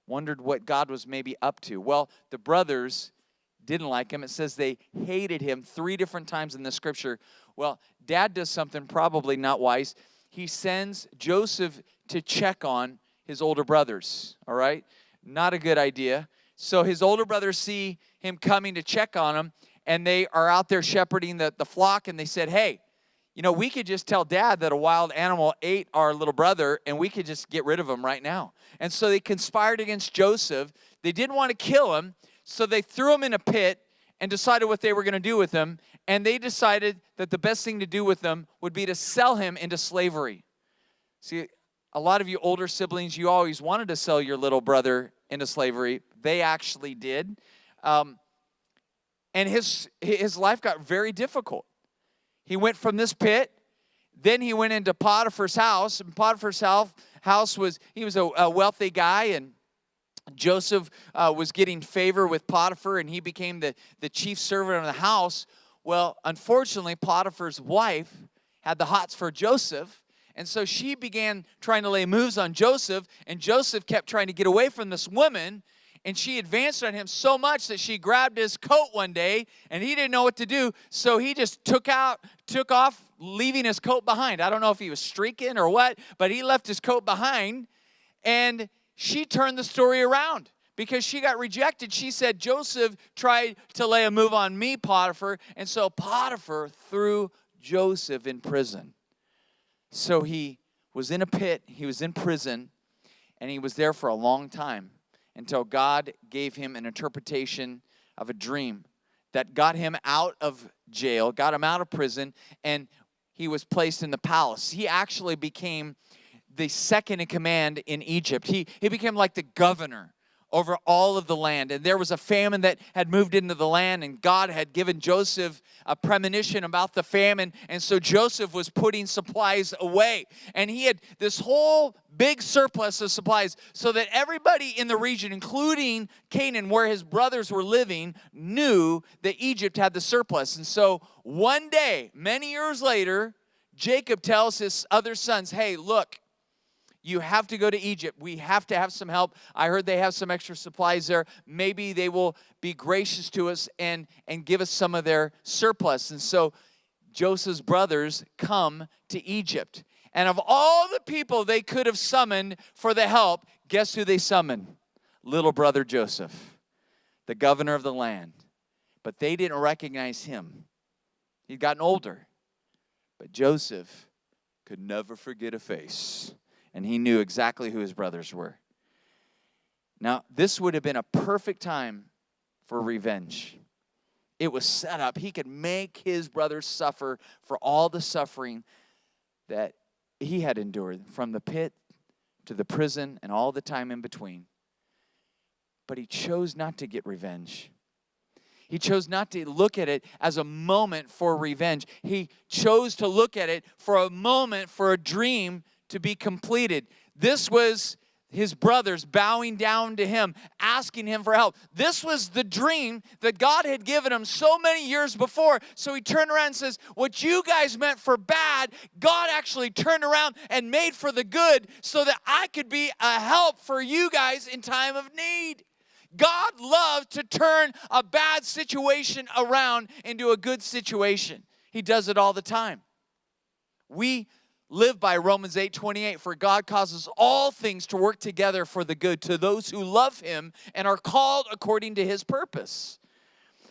wondered what God was maybe up to. Well, the brothers didn't like him. It says they hated him 3 different times in the scripture. Well, dad does something probably not wise. He sends Joseph to check on his older brothers, all right? Not a good idea. So his older brothers see him coming to check on him, and they are out there shepherding the flock, and they said, hey, we could just tell Dad that a wild animal ate our little brother, and we could just get rid of him right now. And so they conspired against Joseph. They didn't want to kill him, so they threw him in a pit and decided what they were going to do with him. And they decided that the best thing to do with him would be to sell him into slavery. See, a lot of you older siblings, you always wanted to sell your little brother into slavery. They actually did. And his life got very difficult. He went from this pit, then he went into Potiphar's house. And Potiphar's house was a wealthy guy, and Joseph was getting favor with Potiphar, and he became the chief servant of the house. Well, unfortunately, Potiphar's wife had the hots for Joseph, and so she began trying to lay moves on Joseph, and Joseph kept trying to get away from this woman, and she advanced on him so much that she grabbed his coat one day, and he didn't know what to do, so he just took off, leaving his coat behind. I don't know if he was streaking or what, but he left his coat behind, and she turned the story around because she got rejected. She said, Joseph tried to lay a move on me, Potiphar, and so Potiphar threw Joseph in prison. So he was in a pit, he was in prison, and he was there for a long time until God gave him an interpretation of a dream that got him out of jail, got him out of prison, and he was placed in the palace. He actually became the second in command in Egypt. He became like the governor over all of the land. And there was a famine that had moved into the land, and God had given Joseph a premonition about the famine. And so Joseph was putting supplies away. And he had this whole big surplus of supplies so that everybody in the region, including Canaan, where his brothers were living, knew that Egypt had the surplus. And so one day, many years later, Jacob tells his other sons, hey, look, you have to go to Egypt. We have to have some help. I heard they have some extra supplies there. Maybe they will be gracious to us and give us some of their surplus. And so Joseph's brothers come to Egypt. And of all the people they could have summoned for the help, guess who they summoned? Little brother Joseph, the governor of the land. But they didn't recognize him. He'd gotten older. But Joseph could never forget a face. And he knew exactly who his brothers were. Now, this would have been a perfect time for revenge. It was set up. He could make his brothers suffer for all the suffering that he had endured, from the pit to the prison and all the time in between. But he chose not to get revenge. He chose not to look at it as a moment for revenge. He chose to look at it for a moment, for a dream to be completed. This was his brothers bowing down to him, asking him for help. This was the dream that God had given him so many years before. So he turned around and says, what you guys meant for bad, God actually turned around and made for the good so that I could be a help for you guys in time of need. God loves to turn a bad situation around into a good situation. He does it all the time. We live by Romans 8:28, for God causes all things to work together for the good to those who love him and are called according to his purpose.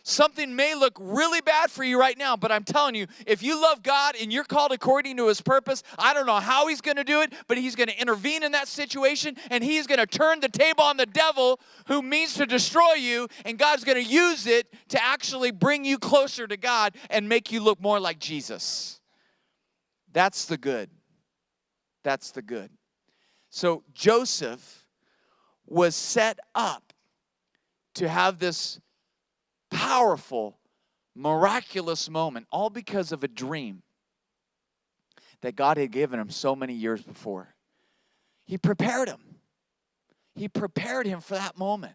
Something may look really bad for you right now, but I'm telling you, if you love God and you're called according to his purpose, I don't know how he's going to do it, but he's going to intervene in that situation, and he's going to turn the table on the devil who means to destroy you, and God's going to use it to actually bring you closer to God and make you look more like Jesus. That's the good. That's the good. So Joseph was set up to have this powerful, miraculous moment, all because of a dream that God had given him so many years before. He prepared him. He prepared him for that moment.